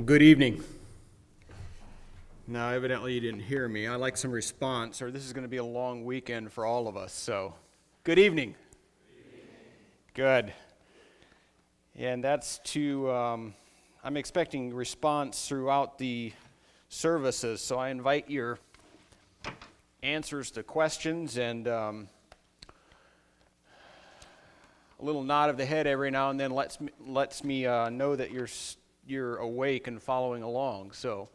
Well, good evening. Now, evidently you didn't hear me. I like some response, or this is going to be a long weekend for all of us. So, good evening. Good. And that's I'm expecting response throughout the services. So I invite your answers to questions and a little nod of the head every now and then lets me know that you're awake and following along. So,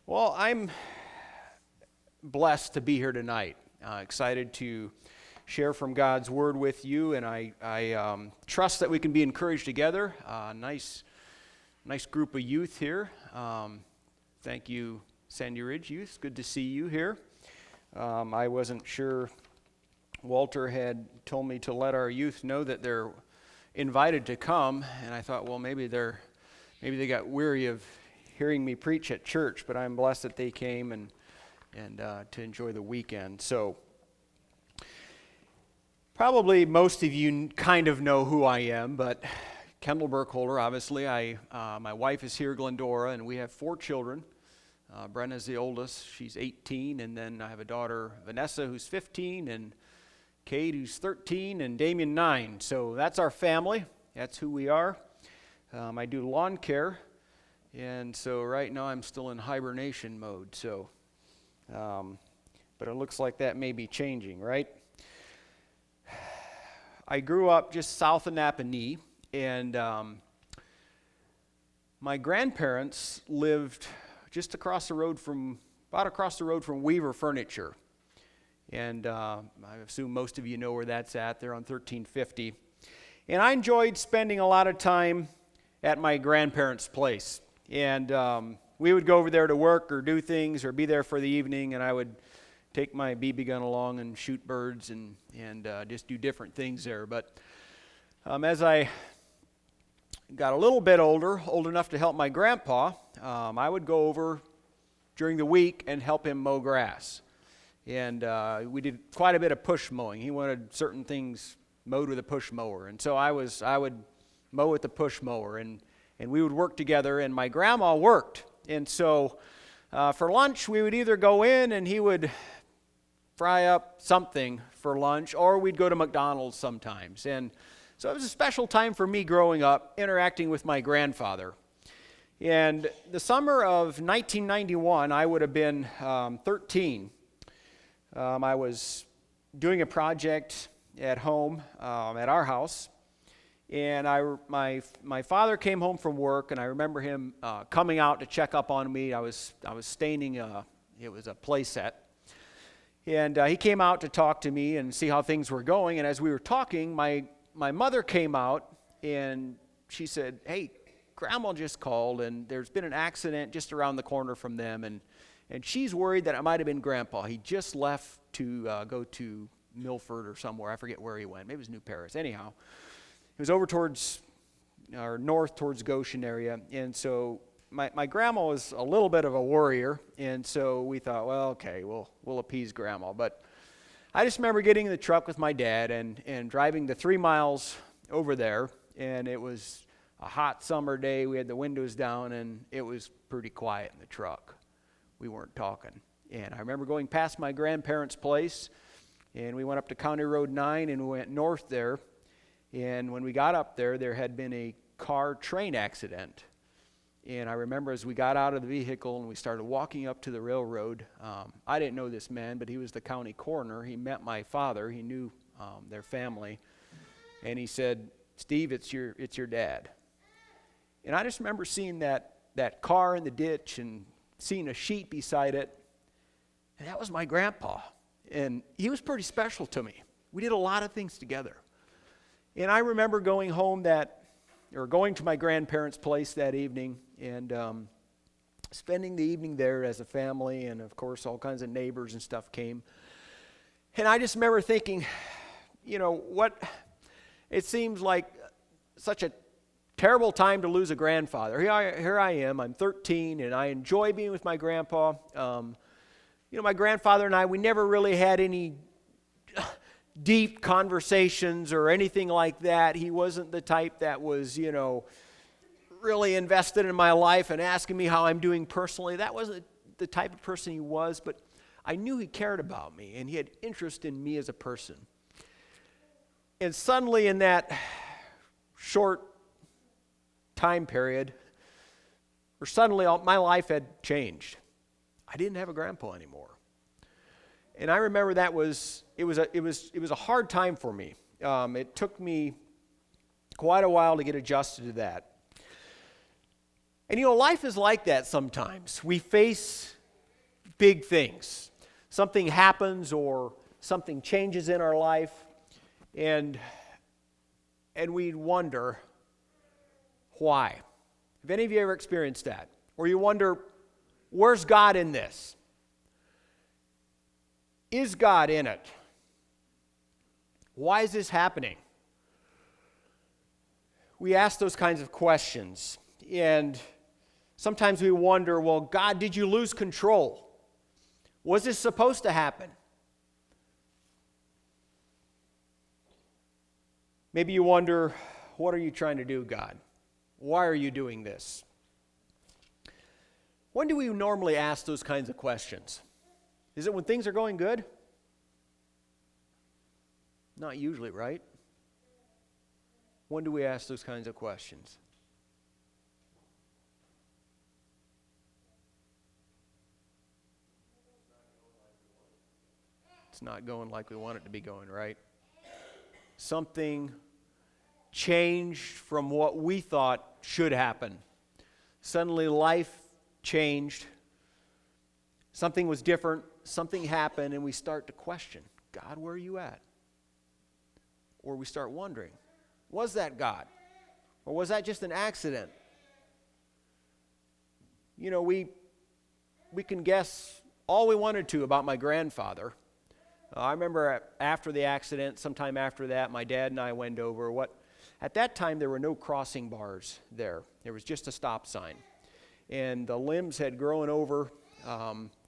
well, I'm blessed to be here tonight. Excited to share from God's Word with you, and I trust that we can be encouraged together. Nice group of youth here. Thank you, Sandy Ridge Youth. Good to see you here. I wasn't sure. Walter had told me to let our youth know that they're invited to come, and I thought, well, maybe they got weary of hearing me preach at church, but I'm blessed that they came and to enjoy the weekend. So probably most of you kind of know who I am, but Kendall Burkholder, obviously. My wife is here, Glendora, and we have 4 children. Brenna's the oldest. She's 18, and then I have a daughter, Vanessa, who's 15, and Kate, who's 13, and Damien, 9. So that's our family. That's who we are. I do lawn care, and so right now I'm still in hibernation mode. So, but it looks like that may be changing, right? I grew up just south of Napanee, and my grandparents lived just across the road from Weaver Furniture. And I assume most of you know where that's at. They're on 1350. And I enjoyed spending a lot of time at my grandparents' place. And we would go over there to work or do things or be there for the evening, and I would take my BB gun along and shoot birds and just do different things there. But as I got a little bit old enough to help my grandpa, I would go over during the week and help him mow grass. And we did quite a bit of push mowing. He wanted certain things mowed with a push mower. And so I would mow with the push mower, and we would work together, and my grandma worked. And so for lunch, we would either go in and he would fry up something for lunch, or we'd go to McDonald's sometimes. And so it was a special time for me growing up, interacting with my grandfather. And the summer of 1991, I would have been 13. I was doing a project at home, at our house, and my father came home from work, and I remember him coming out to check up on me. I was staining it was a play set, and he came out to talk to me and see how things were going. And as we were talking, my mother came out, and she said, "Hey, Grandma just called, and there's been an accident just around the corner from them, and she's worried that it might have been Grandpa. He just left to go to Milford or somewhere. I forget where he went. Maybe it was New Paris. Anyhow, he was over north towards Goshen area. And so my grandma was a little bit of a worrier. And so we thought, well, okay, we'll appease Grandma. But I just remember getting in the truck with my dad and driving the 3 miles over there. And it was a hot summer day. We had the windows down, and it was pretty quiet in the truck. We weren't talking. And I remember going past my grandparents' place, and we went up to County Road 9, and we went north there. And when we got up there, there had been a car-train accident. And I remember as we got out of the vehicle and we started walking up to the railroad, I didn't know this man, but he was the county coroner. He met my father. He knew their family. And he said, "Steve, it's your dad." And I just remember seeing that car in the ditch and seeing a sheet beside it, and that was my grandpa. And he was pretty special to me. We did a lot of things together. And I remember going to my grandparents' place that evening and spending the evening there as a family, and of course all kinds of neighbors and stuff came. And I just remember thinking, it seems like such a terrible time to lose a grandfather. Here I am, I'm 13, and I enjoy being with my grandpa. My grandfather and I, we never really had any deep conversations or anything like that. He wasn't the type that was, really invested in my life and asking me how I'm doing personally. That wasn't the type of person he was, but I knew he cared about me and he had interest in me as a person. And suddenly in that short time period, my life had changed. I didn't have a grandpa anymore. And I remember it was a hard time for me. It took me quite a while to get adjusted to that. And life is like that sometimes. We face big things. Something happens or something changes in our life, and we wonder why. Have any of you ever experienced that? Or you wonder, where's God in this? Is God in it? Why is this happening? We ask those kinds of questions, and sometimes we wonder, well, God, did you lose control? Was this supposed to happen? Maybe you wonder, what are you trying to do, God? Why are you doing this? When do we normally ask those kinds of questions? Is it when things are going good? Not usually, right? When do we ask those kinds of questions? It's not going like we want it to be going, right? Something changed from what we thought should happen. Suddenly life changed. Something was different. Something happened, and we start to question, God, where are you at? Or we start wondering, was that God? Or was that just an accident? We can guess all we wanted to about my grandfather. I remember after the accident, sometime after that, my dad and I went over at that time there were no crossing bars there. There was just a stop sign. And the limbs had grown over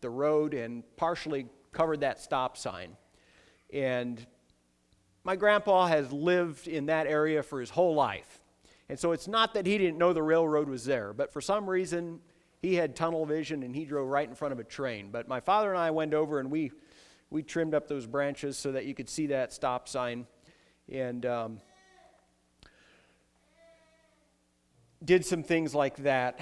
the road and partially covered that stop sign. And my grandpa has lived in that area for his whole life. And so it's not that he didn't know the railroad was there, but for some reason he had tunnel vision and he drove right in front of a train. But my father and I went over and we trimmed up those branches so that you could see that stop sign, and did some things like that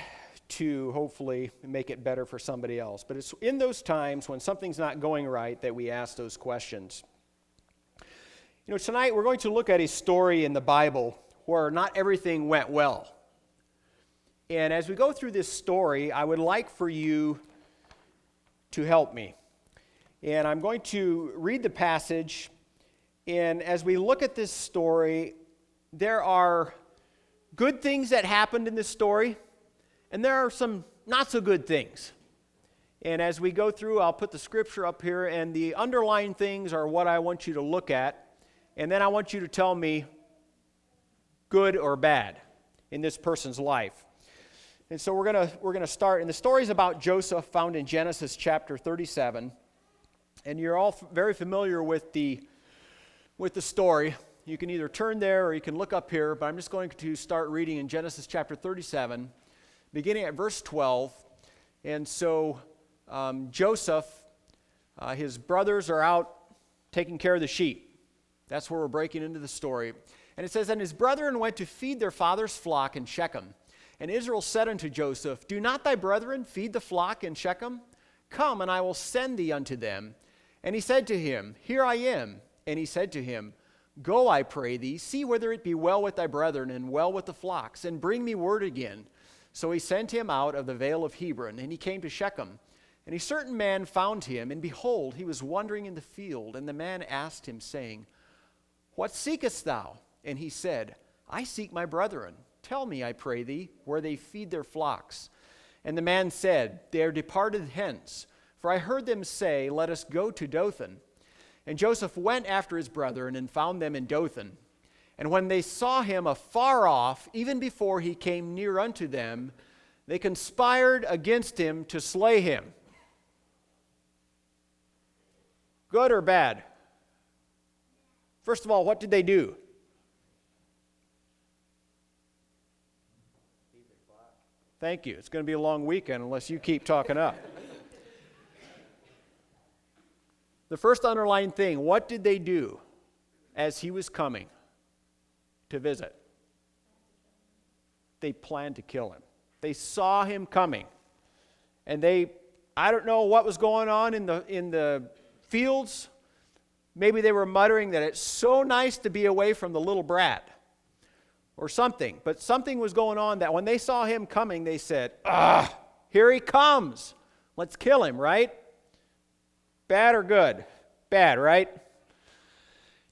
to hopefully make it better for somebody else. But it's in those times when something's not going right that we ask those questions. Tonight we're going to look at a story in the Bible where not everything went well. And as we go through this story, I would like for you to help me. And I'm going to read the passage, and as we look at this story, there are good things that happened in this story, and there are some not so good things. And as we go through, I'll put the scripture up here, and the underlying things are what I want you to look at, and then I want you to tell me good or bad in this person's life. And so we're gonna start, and the story is about Joseph, found in Genesis chapter 37. And you're all very familiar with the story. You can either turn there or you can look up here, but I'm just going to start reading in Genesis chapter 37, beginning at verse 12. And so Joseph, his brothers are out taking care of the sheep. That's where we're breaking into the story. And it says, "And his brethren went to feed their father's flock in Shechem. And Israel said unto Joseph, Do not thy brethren feed the flock in Shechem? Come, and I will send thee unto them. And he said to him, Here I am. And he said to him, Go, I pray thee, see whether it be well with thy brethren and well with the flocks, and bring me word again. So he sent him out of the vale of Hebron, and he came to Shechem. And a certain man found him, and behold, he was wandering in the field. And the man asked him, saying, What seekest thou? And he said, I seek my brethren. Tell me, I pray thee, where they feed their flocks. And the man said, They are departed hence. For I heard them say, Let us go to Dothan. And Joseph went after his brethren and found them in Dothan. And when they saw him afar off, even before he came near unto them, they conspired against him to slay him. Good or bad? First of all, what did they do? Thank you. It's going to be a long weekend unless you keep talking up. The first underlying thing, what did they do as he was coming to visit? They planned to kill him. They saw him coming. And I don't know what was going on in the fields. Maybe they were muttering that it's so nice to be away from the little brat or something. But something was going on that when they saw him coming, they said, here he comes. Let's kill him, right? Bad or good? Bad, right?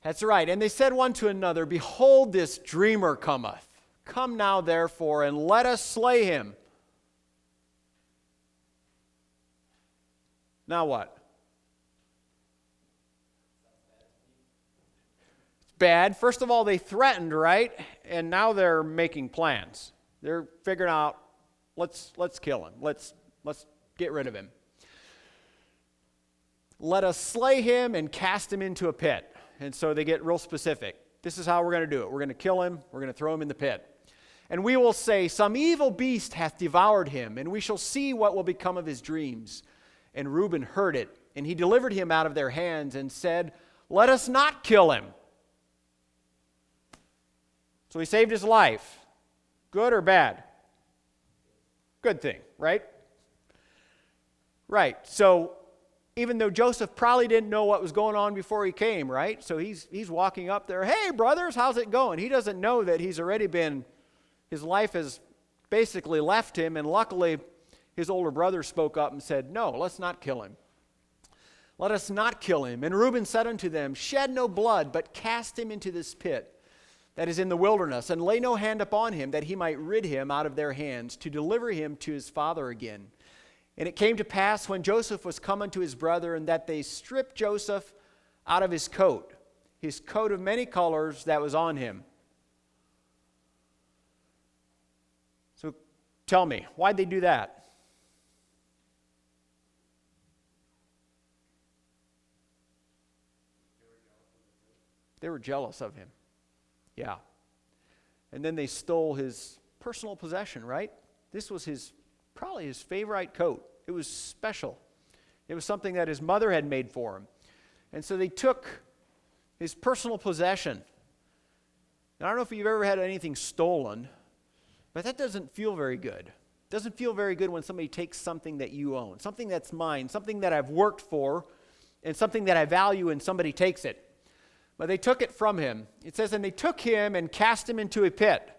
That's right. And they said one to another, behold, this dreamer cometh. Come now, therefore, and let us slay him. Now what? It's bad. First of all, they threatened, right? And now they're making plans. They're figuring out, let's kill him. Let's get rid of him. Let us slay him and cast him into a pit. And so they get real specific. This is how we're going to do it. We're going to kill him. We're going to throw him in the pit. And we will say, some evil beast hath devoured him, and we shall see what will become of his dreams. And Reuben heard it, and he delivered him out of their hands and said, let us not kill him. So he saved his life. Good or bad? Good thing, right? Right. So even though Joseph probably didn't know what was going on before he came, right? So he's walking up there, hey, brothers, how's it going? He doesn't know that his life has basically left him, and luckily his older brother spoke up and said, no, let's not kill him. Let us not kill him. And Reuben said unto them, shed no blood, but cast him into this pit that is in the wilderness, and lay no hand upon him, that he might rid him out of their hands, to deliver him to his father again. And it came to pass, when Joseph was come unto his brethren, that they stripped Joseph out of his coat of many colors that was on him. So tell me, why'd they do that? They were jealous of him. Yeah. And then they stole his personal possession, right? This was probably his favorite coat. It was special. It was something that his mother had made for him. And so they took his personal possession. And I don't know if you've ever had anything stolen, but that doesn't feel very good. It doesn't feel very good when somebody takes something that you own, something that's mine, something that I've worked for, and something that I value, and somebody takes it. But they took it from him. It says, and they took him and cast him into a pit.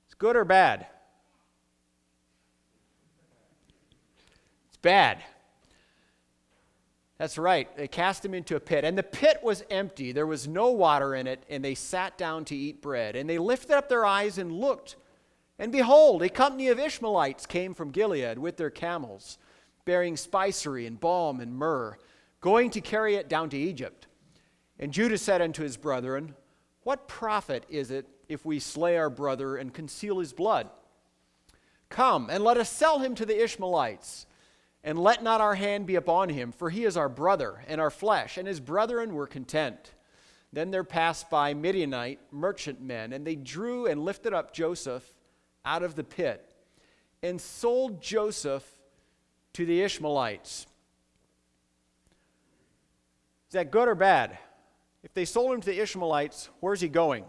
It's good or bad? It's bad. That's right. They cast him into a pit. And the pit was empty. There was no water in it. And they sat down to eat bread. And they lifted up their eyes and looked. And behold, a company of Ishmaelites came from Gilead with their camels, bearing spicery and balm and myrrh, going to carry it down to Egypt. And Judah said unto his brethren, what profit is it if we slay our brother and conceal his blood? Come, and let us sell him to the Ishmaelites, and let not our hand be upon him, for he is our brother and our flesh. And his brethren were content. Then there passed by Midianite merchantmen, and they drew and lifted up Joseph out of the pit, and sold Joseph to the Ishmaelites. Is that good or bad? If they sold him to the Ishmaelites, where's he going?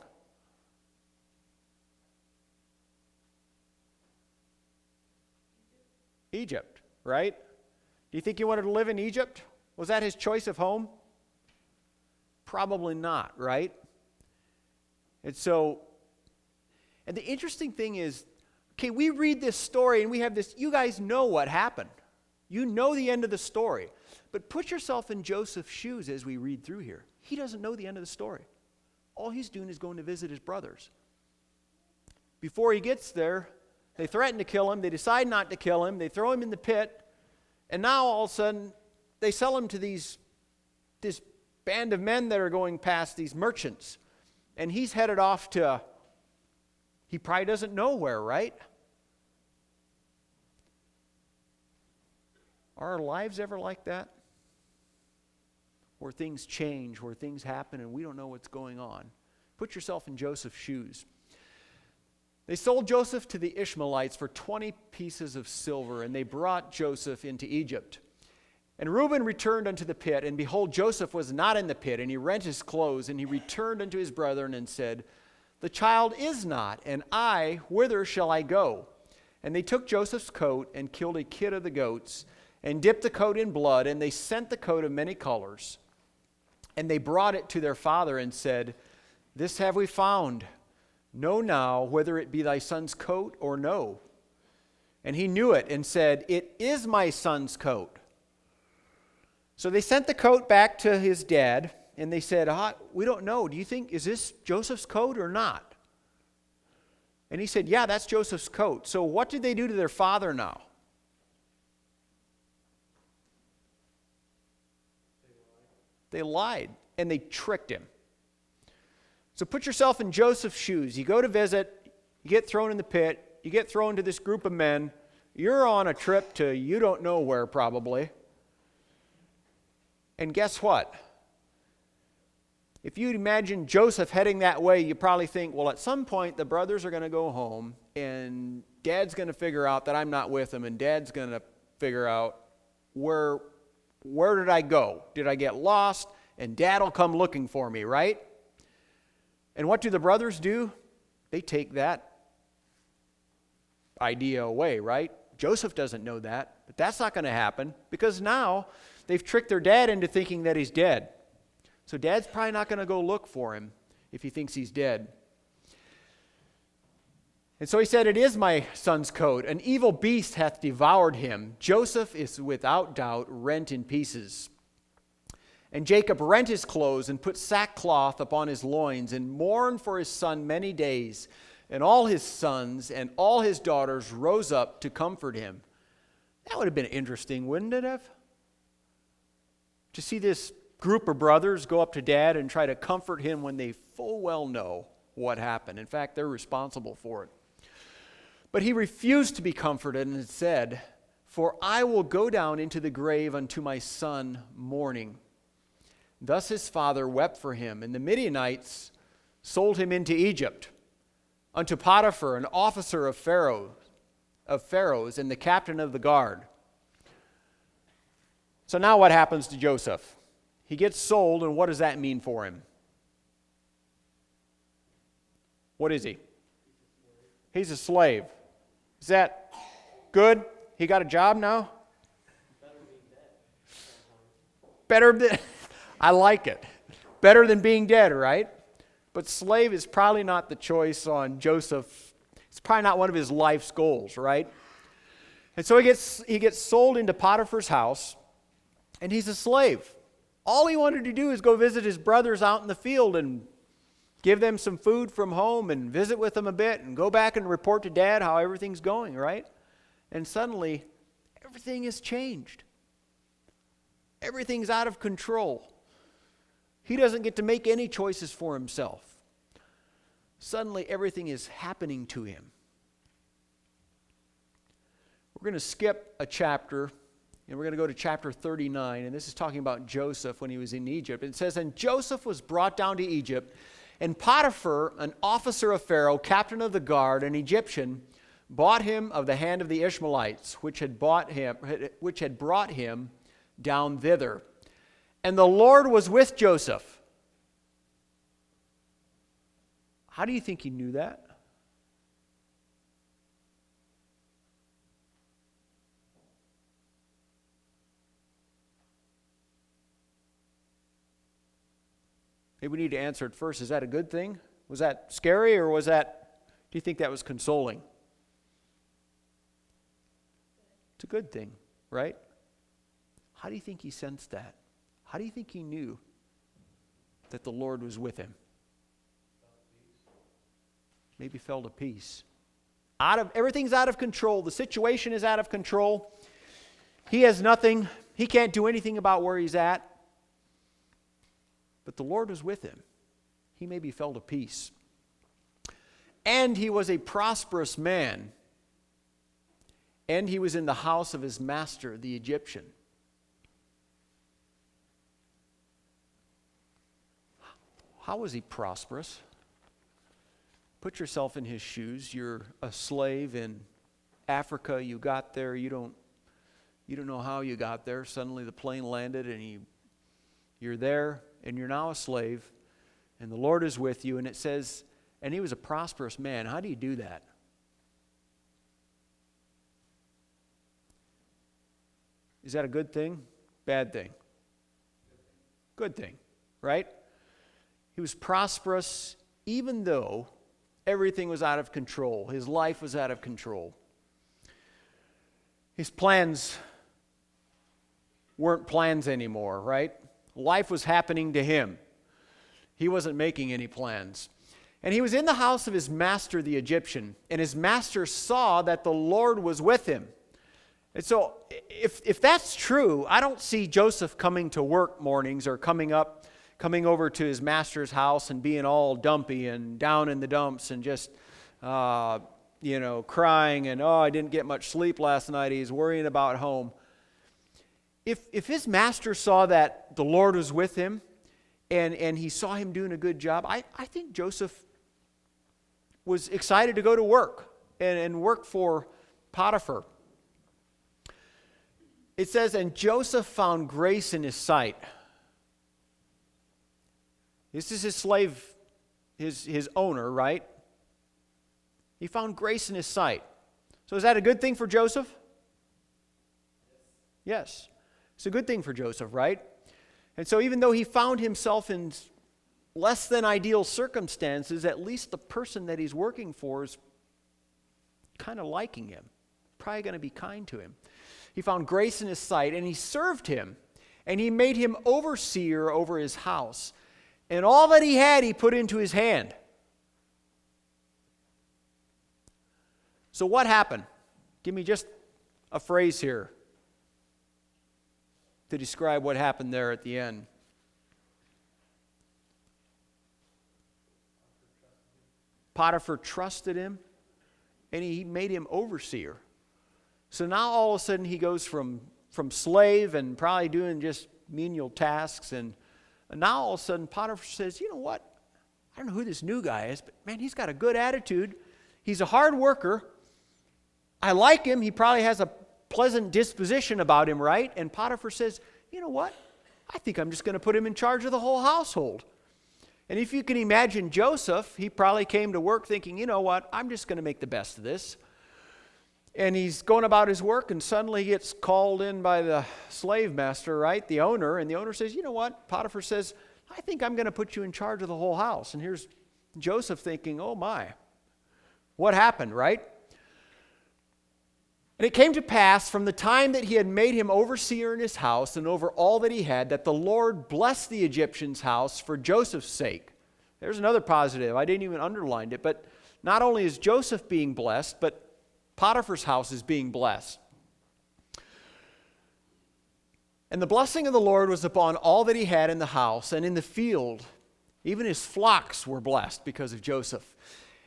Egypt, right? Do you think he wanted to live in Egypt? Was that his choice of home? Probably not, right? And the interesting thing is, okay, we read this story and we have this, you guys know what happened. You know the end of the story. But put yourself in Joseph's shoes as we read through here. He doesn't know the end of the story. All he's doing is going to visit his brothers. Before he gets there, they threaten to kill him. They decide not to kill him. They throw him in the pit. And now all of a sudden, they sell him to this band of men that are going past, these merchants. And he's headed off to, he probably doesn't know where, right? Are our lives ever like that? Where things change, where things happen, and we don't know what's going on. Put yourself in Joseph's shoes. They sold Joseph to the Ishmaelites for 20 pieces of silver, and they brought Joseph into Egypt. And Reuben returned unto the pit, and behold, Joseph was not in the pit, and he rent his clothes, and he returned unto his brethren and said, The child is not, and I, whither shall I go? And they took Joseph's coat and killed a kid of the goats, and dipped the coat in blood, and they sent the coat of many colors. And they brought it to their father and said, This have we found. Know now whether it be thy son's coat or no. And he knew it and said, It is my son's coat. So they sent the coat back to his dad, and they said, We don't know. Do you think, is this Joseph's coat or not? And he said, Yeah, that's Joseph's coat. So what did they do to their father now? They lied, and they tricked him. So put yourself in Joseph's shoes. You go to visit, you get thrown in the pit, you get thrown to this group of men. You're on a trip to you don't know where probably. And guess what? If you'd imagine Joseph heading that way, you probably think, well, at some point the brothers are going to go home and Dad's going to figure out that I'm not with him, and Dad's going to figure out where did I go? Did I get lost? And Dad will come looking for me, right? And what do the brothers do? They take that idea away, right? Joseph doesn't know that, but that's not going to happen because now they've tricked their dad into thinking that he's dead. So Dad's probably not going to go look for him if he thinks he's dead. And so he said, It is my son's coat. An evil beast hath devoured him. Joseph is without doubt rent in pieces. And Jacob rent his clothes and put sackcloth upon his loins and mourned for his son many days. And all his sons and all his daughters rose up to comfort him. That would have been interesting, wouldn't it have? To see this group of brothers go up to Dad and try to comfort him when they full well know what happened. In fact, they're responsible for it. But he refused to be comforted and said, For I will go down into the grave unto my son mourning. Thus his father wept for him, and the Midianites sold him into Egypt, unto Potiphar, an officer of Pharaoh's, and the captain of the guard. So now what happens to Joseph? He gets sold, and what does that mean for him? What is he? He's a slave. Is that good? He got a job now? Better than, I like it. Better than being dead, right? But slave is probably not the choice on Joseph. It's probably not one of his life's goals, right? And so he gets sold into Potiphar's house, and he's a slave. All he wanted to do is go visit his brothers out in the field and give them some food from home and visit with them a bit and go back and report to Dad how everything's going, right? And suddenly, everything has changed. Everything's out of control. He doesn't get to make any choices for himself. Suddenly, everything is happening to him. We're going to skip a chapter, and we're going to go to chapter 39, and this is talking about Joseph when he was in Egypt. It says, And Joseph was brought down to Egypt, and Potiphar, an officer of Pharaoh, captain of the guard, an Egyptian, bought him of the hand of the Ishmaelites, which had brought him down thither. And the Lord was with Joseph. How do you think he knew that? Maybe we need to answer it first. Is that a good thing? Was that scary, or do you think that was consoling? It's a good thing, right? How do you think he sensed that? How do you think he knew that the Lord was with him? Maybe felt a peace. Everything's out of control. The situation is out of control. He has nothing. He can't do anything about where he's at. But the Lord was with him. He maybe felt a peace. And he was a prosperous man. And he was in the house of his master, the Egyptian. How was he prosperous? Put yourself in his shoes. You're a slave in Africa. You got there. You don't know how you got there. Suddenly the plane landed and you're there and you're now a slave and the Lord is with you. And it says, and he was a prosperous man. How do you do that? Is that a good thing? Bad thing? Good thing, right? He was prosperous even though everything was out of control. His life was out of control. His plans weren't plans anymore, right? Life was happening to him. He wasn't making any plans. And he was in the house of his master, the Egyptian, and his master saw that the Lord was with him. And so if that's true, I don't see Joseph coming to work mornings or coming over to his master's house and being all dumpy and down in the dumps and just, crying and, I didn't get much sleep last night. He's worrying about home. If his master saw that the Lord was with him and he saw him doing a good job, I think Joseph was excited to go to work and work for Potiphar. It says, and Joseph found grace in his sight. This is his slave, his owner, right? He found grace in his sight. So is that a good thing for Joseph? Yes. It's a good thing for Joseph, right? And so even though he found himself in less than ideal circumstances, at least the person that he's working for is kind of liking him, probably going to be kind to him. He found grace in his sight, and he served him, and he made him overseer over his house. And all that he had, he put into his hand. So what happened? Give me just a phrase here to describe what happened there at the end. Potiphar trusted him, and he made him overseer. So now all of a sudden he goes from slave and probably doing just menial tasks, and now all of a sudden Potiphar says, you know what? I don't know who this new guy is, but man, he's got a good attitude. He's a hard worker. I like him. He probably has a pleasant disposition about him, right? And Potiphar says, you know what? I think I'm just going to put him in charge of the whole household. And if you can imagine Joseph, he probably came to work thinking, you know what? I'm just going to make the best of this. And he's going about his work, and suddenly he gets called in by the slave master, right? The owner. And the owner says, you know what? Potiphar says, I think I'm going to put you in charge of the whole house. And here's Joseph thinking, oh my, what happened, right? And it came to pass from the time that he had made him overseer in his house and over all that he had, that the Lord blessed the Egyptian's house for Joseph's sake. There's another positive. I didn't even underline it. But not only is Joseph being blessed, but Potiphar's house is being blessed. And the blessing of the Lord was upon all that he had in the house and in the field. Even his flocks were blessed because of Joseph.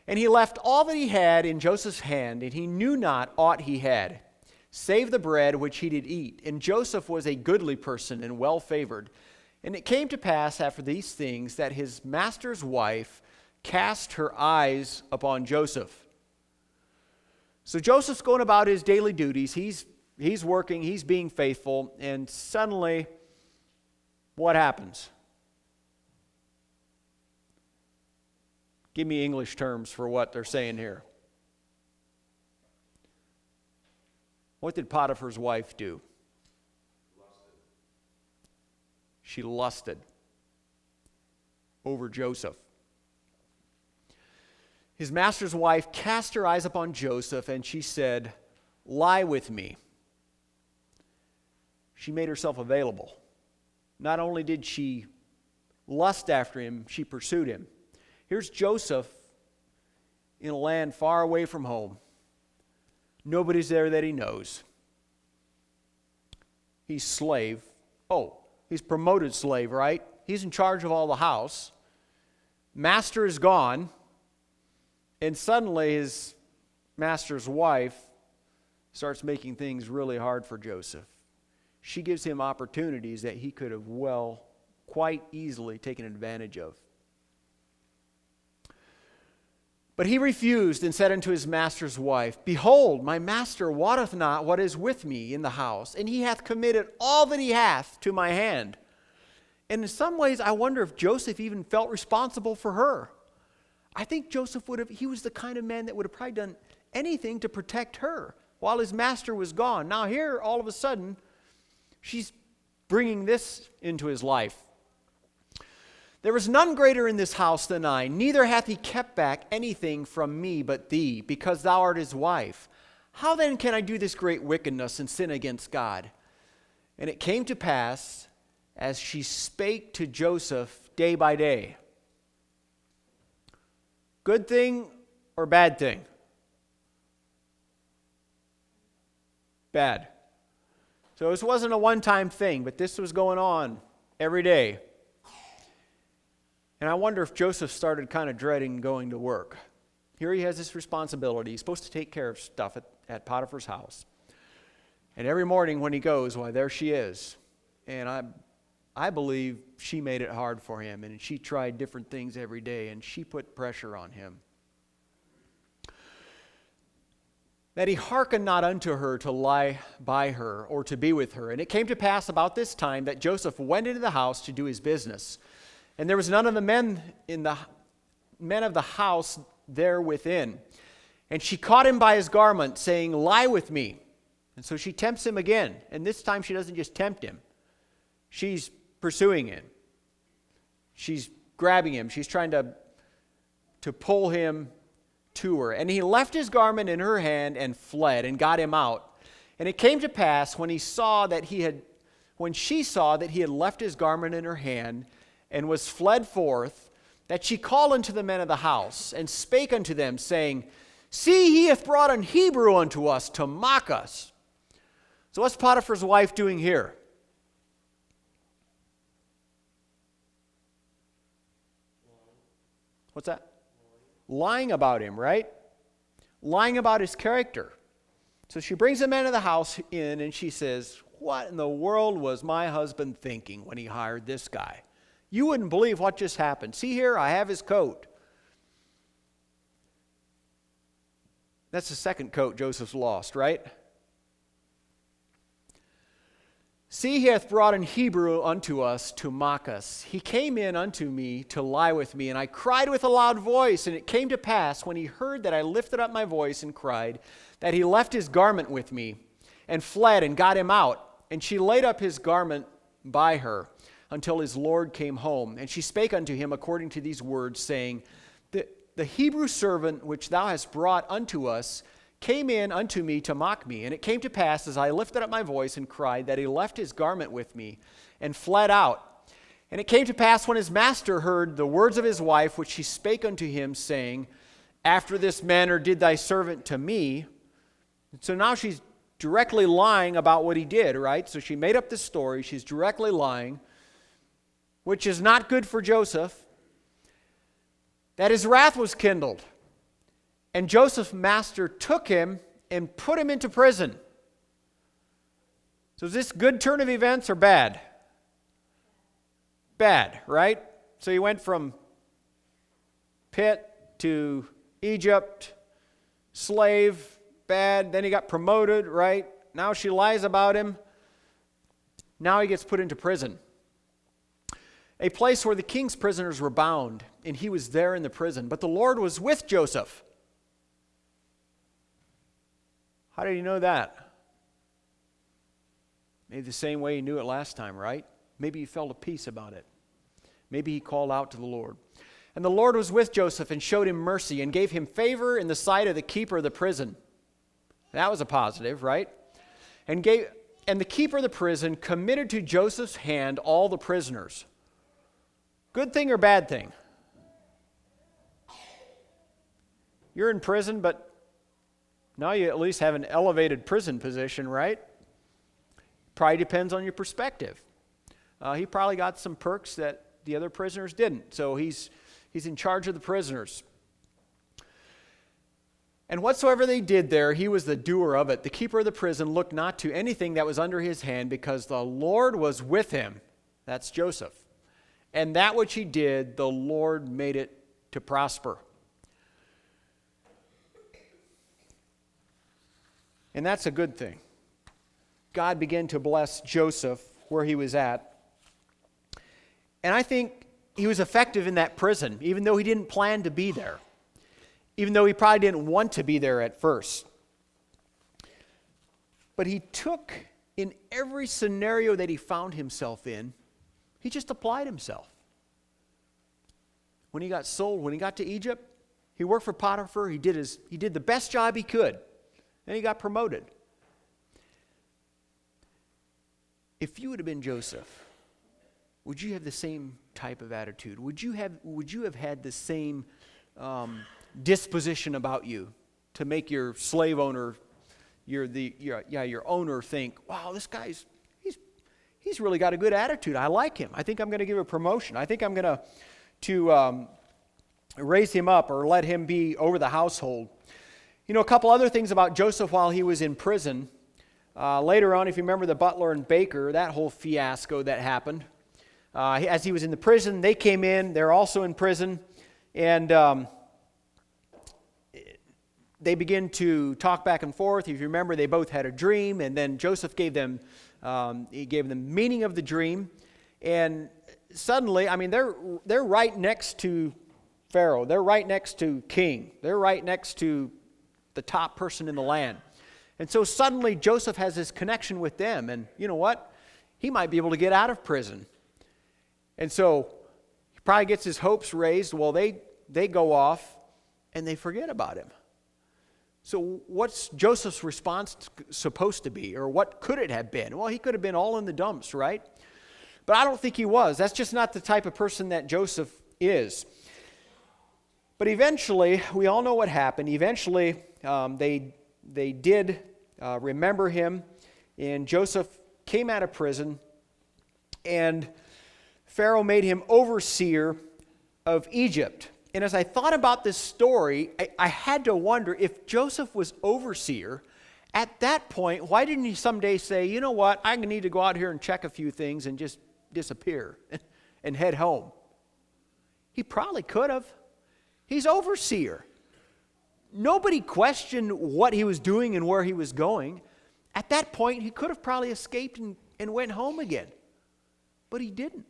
And he left all that he had in Joseph's hand, and he knew not aught he had, save the bread which he did eat. And Joseph was a goodly person and well favored. And it came to pass after these things that his master's wife cast her eyes upon Joseph. So Joseph's going about his daily duties. He's working, he's being faithful, and suddenly, what happens? Give me English terms for what they're saying here. What did Potiphar's wife do? She lusted over Joseph. His master's wife cast her eyes upon Joseph, and she said, lie with me. She made herself available. Not only did she lust after him, she pursued him. Here's Joseph in a land far away from home. Nobody's there that he knows. He's slave. Oh, he's promoted slave, right? He's in charge of all the house. Master is gone. And suddenly his master's wife starts making things really hard for Joseph. She gives him opportunities that he could have quite easily taken advantage of. But he refused and said unto his master's wife, Behold, my master wotteth not what is with me in the house, and he hath committed all that he hath to my hand. And in some ways, I wonder if Joseph even felt responsible for her. I think Joseph he was the kind of man that would have probably done anything to protect her while his master was gone. Now here, all of a sudden, she's bringing this into his life. There is none greater in this house than I, neither hath he kept back anything from me but thee, because thou art his wife. How then can I do this great wickedness and sin against God? And it came to pass, as she spake to Joseph day by day. Good thing or bad thing? Bad. So this wasn't a one-time thing, but this was going on every day. And I wonder if Joseph started kind of dreading going to work. Here he has this responsibility. He's supposed to take care of stuff at Potiphar's house. And every morning when he goes, why, there she is. And I believe she made it hard for him. And she tried different things every day. And she put pressure on him. That he hearkened not unto her to lie by her or to be with her. And it came to pass about this time that Joseph went into the house to do his business. And there was none of the men of the house there within. And she caught him by his garment, saying, Lie with me. And so she tempts him again. And this time she doesn't just tempt him. She's pursuing him. She's grabbing him. She's trying to pull him to her. And he left his garment in her hand and fled and got him out. And it came to pass when she saw that he had left his garment in her hand, and was fled forth, that she called unto the men of the house, and spake unto them, saying, See, he hath brought an Hebrew unto us to mock us. So what's Potiphar's wife doing here? What's that? Lying about him, right? Lying about his character. So she brings the men of the house in, and she says, What in the world was my husband thinking when he hired this guy? You wouldn't believe what just happened. See here, I have his coat. That's the second coat Joseph's lost, right? See, he hath brought an Hebrew unto us to mock us. He came in unto me to lie with me, and I cried with a loud voice. And it came to pass, when he heard that I lifted up my voice and cried, that he left his garment with me, and fled and got him out. And she laid up his garment by her, until his Lord came home. And she spake unto him according to these words, saying, The Hebrew servant which thou hast brought unto us came in unto me to mock me. And it came to pass, as I lifted up my voice and cried, that he left his garment with me and fled out. And it came to pass, when his master heard the words of his wife, which she spake unto him, saying, After this manner did thy servant to me. So now she's directly lying about what he did, right? So she made up this story. She's directly lying, which is not good for Joseph, that his wrath was kindled. And Joseph's master took him and put him into prison. So is this good turn of events or bad? Bad, right? So he went from pit to Egypt, slave, bad. Then he got promoted, right? Now she lies about him. Now he gets put into prison. A place where the king's prisoners were bound, and he was there in the prison. But the Lord was with Joseph. How did he know that? Maybe the same way he knew it last time, right? Maybe he felt a peace about it. Maybe he called out to the Lord. And the Lord was with Joseph and showed him mercy and gave him favor in the sight of the keeper of the prison. That was a positive, right? And the keeper of the prison committed to Joseph's hand all the prisoners. Good thing or bad thing? You're in prison, but now you at least have an elevated prison position, right? Probably depends on your perspective. He probably got some perks that the other prisoners didn't. So he's in charge of the prisoners. And whatsoever they did there, he was the doer of it. The keeper of the prison looked not to anything that was under his hand, because the Lord was with him. That's Joseph. And that which he did, the Lord made it to prosper. And that's a good thing. God began to bless Joseph where he was at. And I think he was effective in that prison, even though he didn't plan to be there. Even though he probably didn't want to be there at first. But he took, in every scenario that he found himself in, he just applied himself. When he got sold, when he got to Egypt, he worked for Potiphar. He did the best job he could. And he got promoted. If you would have been Joseph, would you have the same type of attitude? Would you have had the same disposition about you to make your slave owner, your owner think, wow, this guy's he's really got a good attitude. I like him. I think I'm going to give him a promotion. I think I'm going to raise him up or let him be over the household. You know, a couple other things about Joseph while he was in prison. Later on, if you remember the butler and baker, that whole fiasco that happened. As he was in the prison, they came in. They're also in prison. And they begin to talk back and forth. If you remember, they both had a dream. And then Joseph gave them meaning of the dream. And suddenly, I mean, they're right next to Pharaoh. They're right next to King. They're right next to the top person in the land. And so suddenly Joseph has this connection with them. And you know what? He might be able to get out of prison. And so he probably gets his hopes raised. Well, they go off and they forget about him. So what's Joseph's response supposed to be? Or what could it have been? Well, he could have been all in the dumps, right? But I don't think he was. That's just not the type of person that Joseph is. But eventually, we all know what happened. Eventually, they did remember him, and Joseph came out of prison, and Pharaoh made him overseer of Egypt. And as I thought about this story, I had to wonder, if Joseph was overseer, at that point, why didn't he someday say, you know what, I need to go out here and check a few things and just disappear and head home? He probably could have. He's overseer. Nobody questioned what he was doing and where he was going. At that point, he could have probably escaped and went home again. But he didn't.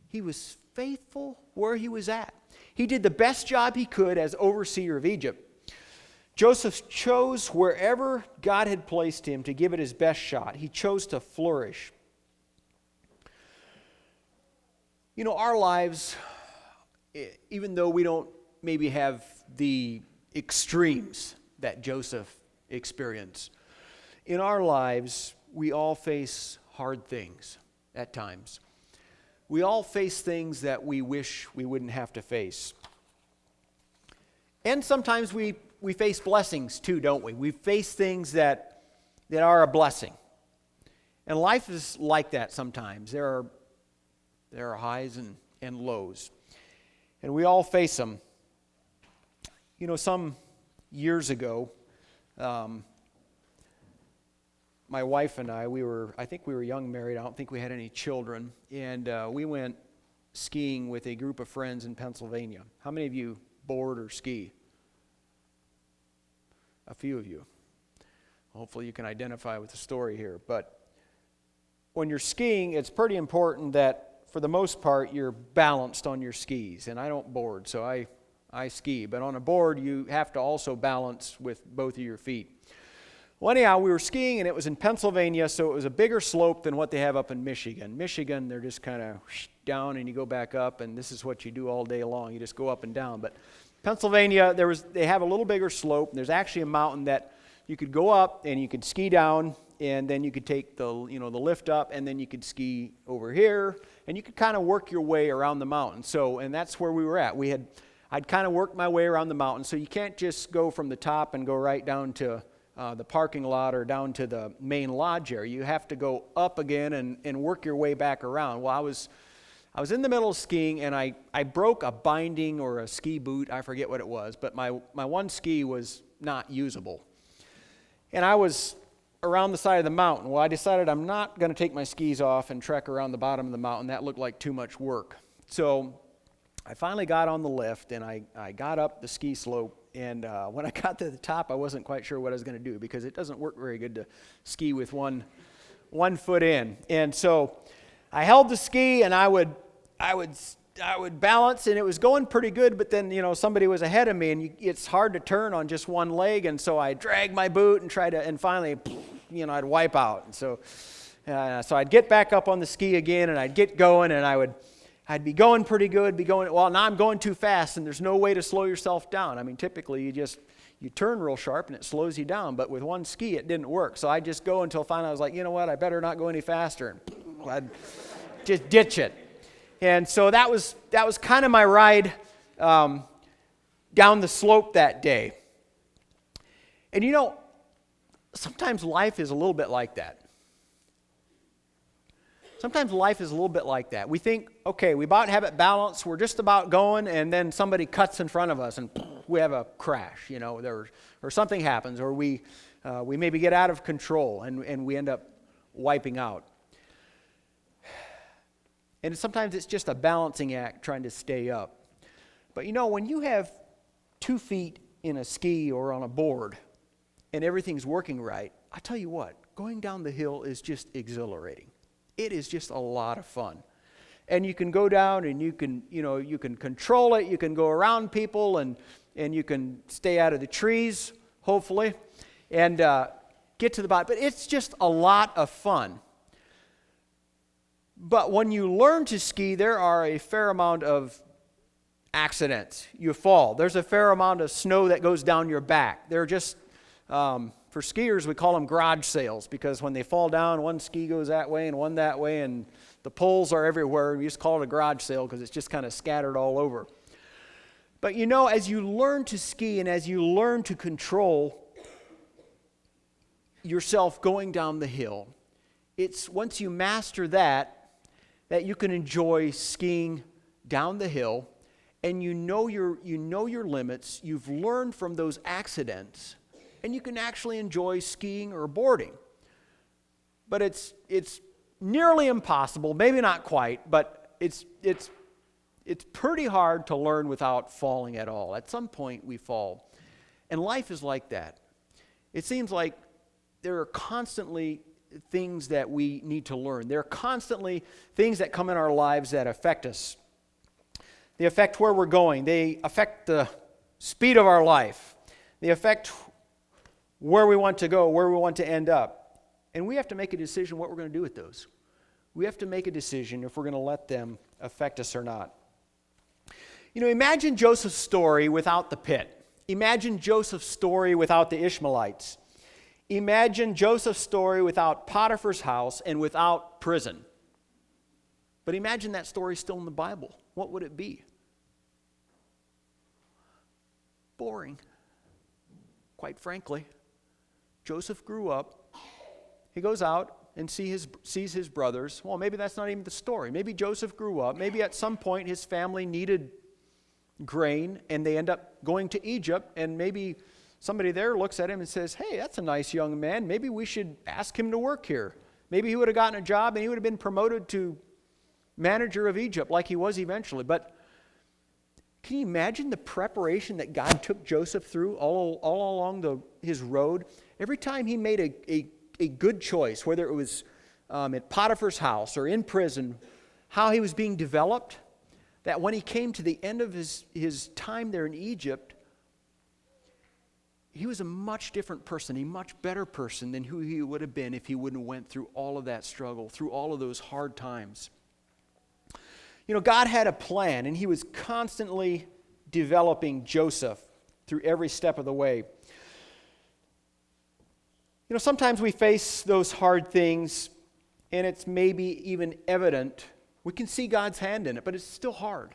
He was faithful where he was at. He did the best job he could as overseer of Egypt. Joseph chose wherever God had placed him to give it his best shot. He chose to flourish. You know, our lives, even though we don't maybe have the extremes that Joseph experienced, in our lives, we all face hard things at times. We all face things that we wish we wouldn't have to face. And sometimes we face blessings too, don't we? We face things that are a blessing. And life is like that sometimes. There are highs and lows. And we all face them. You know, some years ago, my wife and I think we were young married. I don't think we had any children. And we went skiing with a group of friends in Pennsylvania. How many of you board or ski? A few of you. Hopefully you can identify with the story here. But when you're skiing, it's pretty important that, for the most part, you're balanced on your skis. And I don't board, so I ski. But on a board, you have to also balance with both of your feet. Well, anyhow, we were skiing, and it was in Pennsylvania, so it was a bigger slope than what they have up in Michigan. Michigan, they're just kind of down, and you go back up, and this is what you do all day long. You just go up and down. But Pennsylvania, they have a little bigger slope. There's actually a mountain that you could go up, and you could ski down, and then you could take the lift up, and then you could ski over here, and you could kind of work your way around the mountain. And that's where we were at. I'd kind of worked my way around the mountain, so you can't just go from the top and go right down to the parking lot or down to the main lodge area. You have to go up again and work your way back around. Well, I was in the middle of skiing, and I broke a binding or a ski boot. I forget what it was, but my one ski was not usable. And I was around the side of the mountain. Well, I decided I'm not going to take my skis off and trek around the bottom of the mountain. That looked like too much work. So I finally got on the lift, and I got up the ski slope, And when I got to the top, I wasn't quite sure what I was going to do because it doesn't work very good to ski with one foot in. And so I held the ski, and I would balance, and it was going pretty good. But then, somebody was ahead of me, and it's hard to turn on just one leg. And so I dragged my boot and and finally, I'd wipe out. And so I'd get back up on the ski again, and I'd get going, and I'd be going pretty good, well, now I'm going too fast, and there's no way to slow yourself down. I mean, typically you turn real sharp, and it slows you down, but with one ski, it didn't work. So I'd just go until finally I was like, you know what, I better not go any faster, and I'd just ditch it. And so that was kind of my ride down the slope that day. And sometimes life is a little bit like that. Sometimes life is a little bit like that. We think, okay, we about have it balanced, we're just about going, and then somebody cuts in front of us, and we have a crash, or something happens, or we maybe get out of control, and we end up wiping out. And sometimes it's just a balancing act trying to stay up. But when you have 2 feet in a ski or on a board, and everything's working right, I tell you what, going down the hill is just exhilarating. It is just a lot of fun. And you can go down, and you can control it, you can go around people, and you can stay out of the trees, hopefully, and get to the bottom. But it's just a lot of fun. But when you learn to ski, there are a fair amount of accidents. You fall. There's a fair amount of snow that goes down your back. They're just... for skiers, we call them garage sales, because when they fall down, one ski goes that way and one that way, and the poles are everywhere. We just call it a garage sale because it's just kind of scattered all over. But as you learn to ski and as you learn to control yourself going down the hill, it's once you master that you can enjoy skiing down the hill, and you know your limits. You've learned from those accidents, and you can actually enjoy skiing or boarding. But it's nearly impossible, maybe not quite, but it's pretty hard to learn without falling at all. At some point we fall. And life is like that. It seems like there are constantly things that we need to learn. There are constantly things that come in our lives that affect us. They affect where we're going. They affect the speed of our life. They affect where we want to go, where we want to end up. And we have to make a decision what we're going to do with those. We have to make a decision if we're going to let them affect us or not. Imagine Joseph's story without the pit. Imagine Joseph's story without the Ishmaelites. Imagine Joseph's story without Potiphar's house and without prison. But imagine that story still in the Bible. What would it be? Boring. Quite frankly. Joseph grew up. He goes out and sees his brothers. Well, maybe that's not even the story. Maybe Joseph grew up. Maybe at some point his family needed grain, and they end up going to Egypt, and maybe somebody there looks at him and says, hey, that's a nice young man. Maybe we should ask him to work here. Maybe he would have gotten a job, and he would have been promoted to manager of Egypt like he was eventually. But can you imagine the preparation that God took Joseph through all along his road? Every time he made a good choice, whether it was at Potiphar's house or in prison, how he was being developed, that when he came to the end of his time there in Egypt, he was a much different person, a much better person than who he would have been if he wouldn't have went through all of that struggle, through all of those hard times. God had a plan, and he was constantly developing Joseph through every step of the way. Sometimes we face those hard things, and it's maybe even evident. We can see God's hand in it, but it's still hard.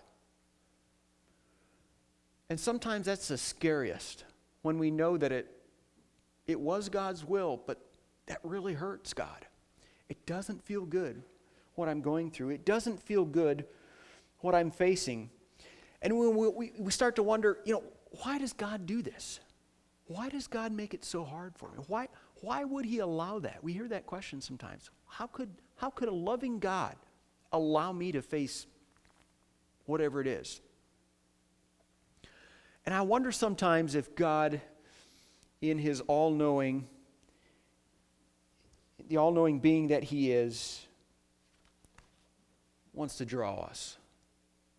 And sometimes that's the scariest, when we know that it was God's will, but that really hurts God. It doesn't feel good what I'm going through. It doesn't feel good what I'm facing. And when we start to wonder, why does God do this? Why does God make it so hard for me? Why would he allow that? We hear that question sometimes. How could a loving God allow me to face whatever it is? And I wonder sometimes if God, in his all-knowing, the all-knowing being that he is, wants to draw us,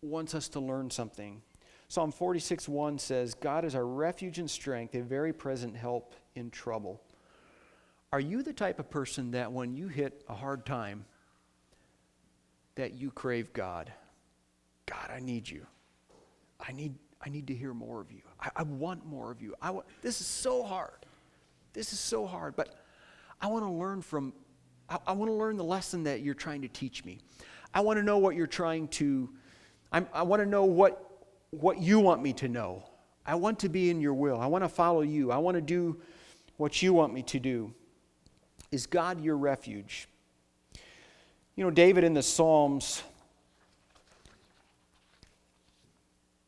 wants us to learn something. Psalm 46:1 says, God is our refuge and strength, a very present help in trouble. Are you the type of person that when you hit a hard time, that you crave God? God, I need you. I need to hear more of you. I want more of you. This is so hard. This is so hard, but I want to learn I want to learn the lesson that you're trying to teach me. I want to know what you're trying to, I want to know what you want me to know. I want to be in your will. I want to follow you. I want to do what you want me to do. Is God your refuge? You know, David in the Psalms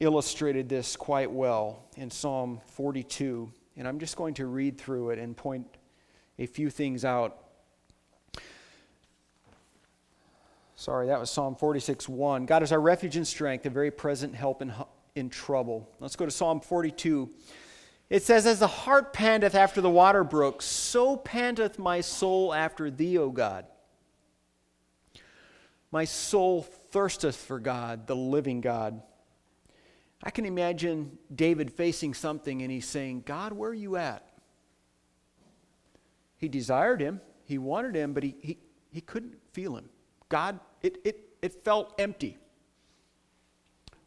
illustrated this quite well in Psalm 42. And I'm just going to read through it and point a few things out. Sorry, that was Psalm 46:1. God is our refuge and strength, a very present help in trouble. Let's go to Psalm 42. It says, as the hart panteth after the water brooks, so panteth my soul after thee, O God. My soul thirsteth for God, the living God. I can imagine David facing something and he's saying, God, where are you at? He desired him, he wanted him, but he couldn't feel him. God, it felt empty.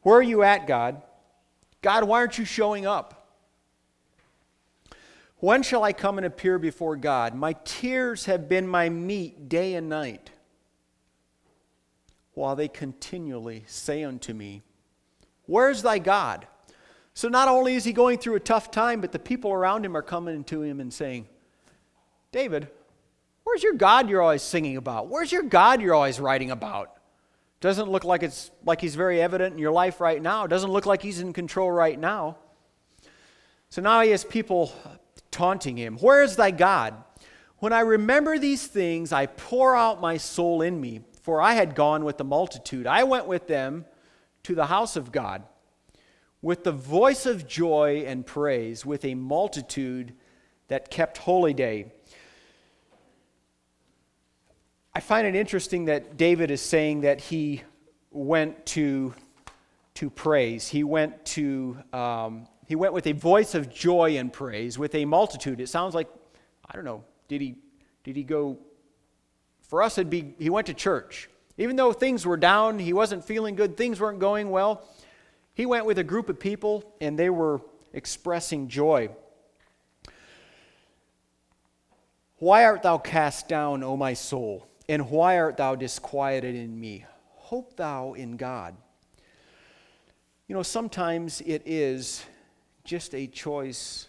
Where are you at, God? God, why aren't you showing up? When shall I come and appear before God? My tears have been my meat day and night, while they continually say unto me, where's thy God? So not only is he going through a tough time, but the people around him are coming to him and saying, David, where's your God you're always singing about? Where's your God you're always writing about? Doesn't look like he's very evident in your life right now. Doesn't look like he's in control right now. So now he has people taunting him. Where is thy God? When I remember these things, I pour out my soul in me, for I had gone with the multitude. I went with them to the house of God, with the voice of joy and praise, with a multitude that kept holy day. I find it interesting that David is saying that he went to praise. He went with a voice of joy and praise, with a multitude. It sounds like, I don't know, did he go? For us, it'd be he went to church. Even though things were down, he wasn't feeling good, things weren't going well, he went with a group of people and they were expressing joy. Why art thou cast down, O my soul? And why art thou disquieted in me? Hope thou in God. You know, sometimes it is just a choice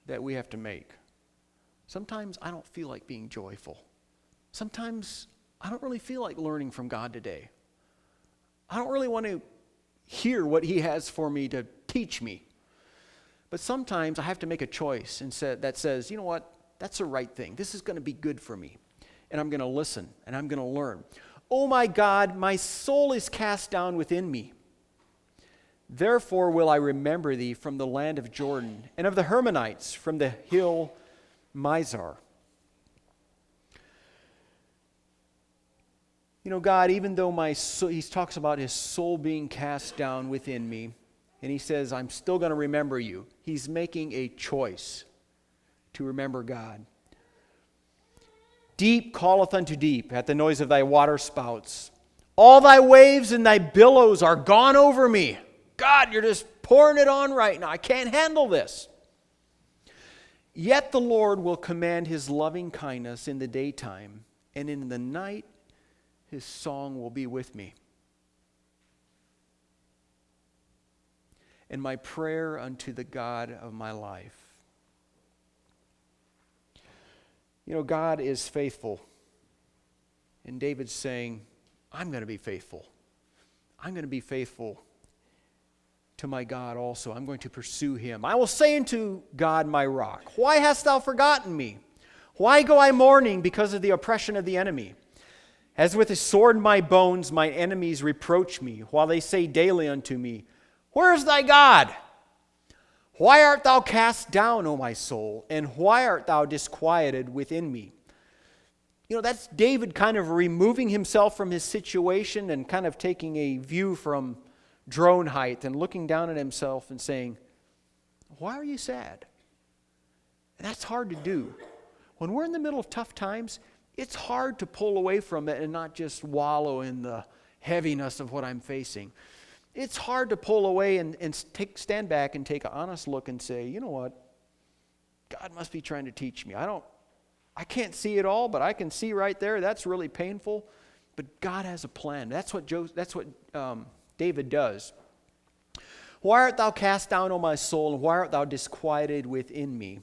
that we have to make. Sometimes I don't feel like being joyful. Sometimes I don't really feel like learning from God today. I don't really want to hear what he has for me to teach me. But sometimes I have to make a choice that says, you know what, that's the right thing. This is going to be good for me. And I'm going to listen and I'm going to learn. Oh my God, my soul is cast down within me. Therefore will I remember thee from the land of Jordan, and of the Hermonites from the hill Mizar. You know, God, even though my soul, he talks about his soul being cast down within me, and he says, I'm still going to remember you. He's making a choice to remember God. Deep calleth unto deep at the noise of thy water spouts. All thy waves and thy billows are gone over me. God, you're just pouring it on right now. I can't handle this. Yet the Lord will command his loving kindness in the daytime, and in the night his song will be with me. And my prayer unto the God of my life. You know, God is faithful. And David's saying, I'm going to be faithful. I'm going to be faithful to my God also. I'm going to pursue him. I will say unto God my rock, why hast thou forgotten me? Why go I mourning because of the oppression of the enemy? As with a sword in my bones, my enemies reproach me, while they say daily unto me, where is thy God? Why art thou cast down, O my soul? And why art thou disquieted within me? You know, that's David kind of removing himself from his situation and kind of taking a view from drone height and looking down at himself and saying, why are you sad? And that's hard to do. When we're in the middle of tough times, it's hard to pull away from it and not just wallow in the heaviness of what I'm facing. It's hard to pull away and stand back and take an honest look and say, you know what? God must be trying to teach me. I can't see it all, but I can see right there. That's really painful. But God has a plan. That's what David does. Why art thou cast down, O my soul, and why art thou disquieted within me?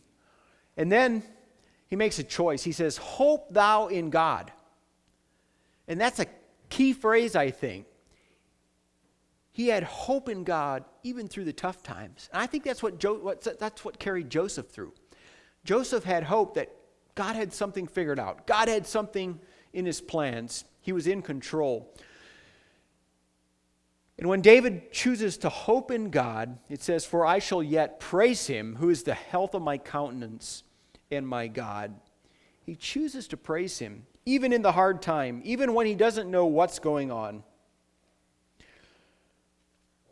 And then he makes a choice. He says, hope thou in God. And that's a key phrase, I think. He had hope in God even through the tough times. And I think that's what carried Joseph through. Joseph had hope that God had something figured out. God had something in his plans. He was in control. And when David chooses to hope in God, it says, for I shall yet praise him, who is the health of my countenance and my God. He chooses to praise him, even in the hard time, even when he doesn't know what's going on.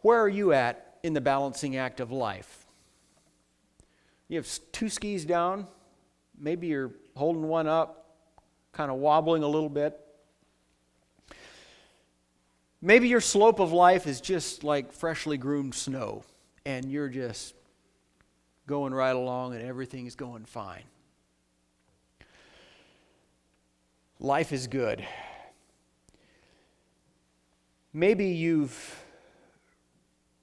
Where are you at in the balancing act of life? You have two skis down. Maybe you're holding one up, kind of wobbling a little bit. Maybe your slope of life is just like freshly groomed snow, and you're just going right along and everything is going fine. Life is good. Maybe you've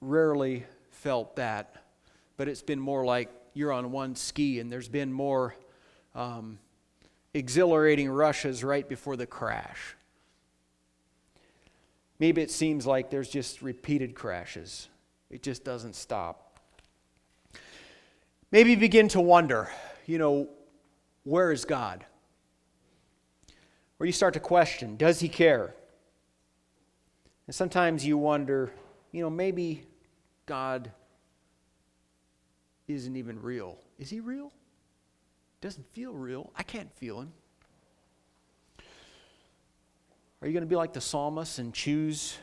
rarely felt that, but it's been more like you're on one ski and there's been more exhilarating rushes right before the crash. Maybe it seems like there's just repeated crashes. It just doesn't stop. Maybe you begin to wonder, where is God? Or you start to question, does he care? And sometimes you wonder, maybe God isn't even real. Is he real? Doesn't feel real. I can't feel him. Are you going to be like the psalmist and choose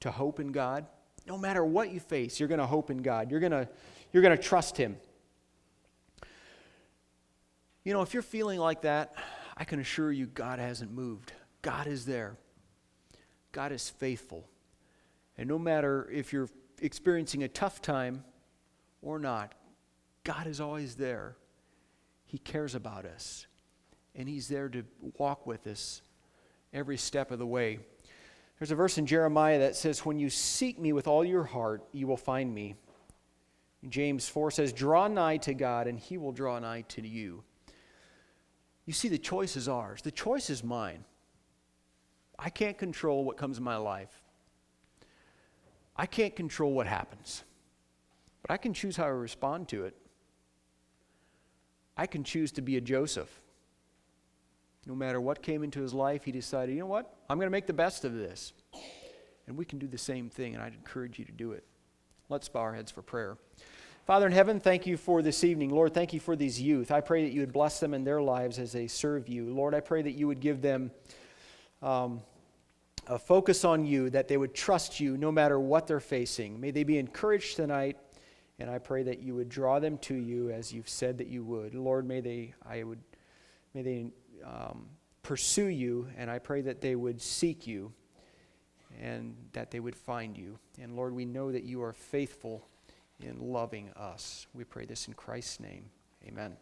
to hope in God? No matter what you face, you're going to hope in God. You're going to trust him. If you're feeling like that, I can assure you God hasn't moved. God is there. God is faithful. And no matter if you're experiencing a tough time or not, God is always there. He cares about us. And he's there to walk with us every step of the way. There's a verse in Jeremiah that says, when you seek me with all your heart, you will find me. James 4 says, draw nigh to God, and he will draw nigh to you. You see, the choice is ours. The choice is mine. I can't control what comes in my life. I can't control what happens. But I can choose how I respond to it. I can choose to be a Joseph. No matter what came into his life, he decided, you know what? I'm going to make the best of this. And we can do the same thing, and I'd encourage you to do it. Let's bow our heads for prayer. Father in heaven, thank you for this evening. Lord, thank you for these youth. I pray that you would bless them in their lives as they serve you. Lord, I pray that you would give them a focus on you, that they would trust you no matter what they're facing. May they be encouraged tonight, and I pray that you would draw them to you as you've said that you would. Lord, may they pursue you, and I pray that they would seek you and that they would find you. And Lord, we know that you are faithful in loving us. We pray this in Christ's name. Amen.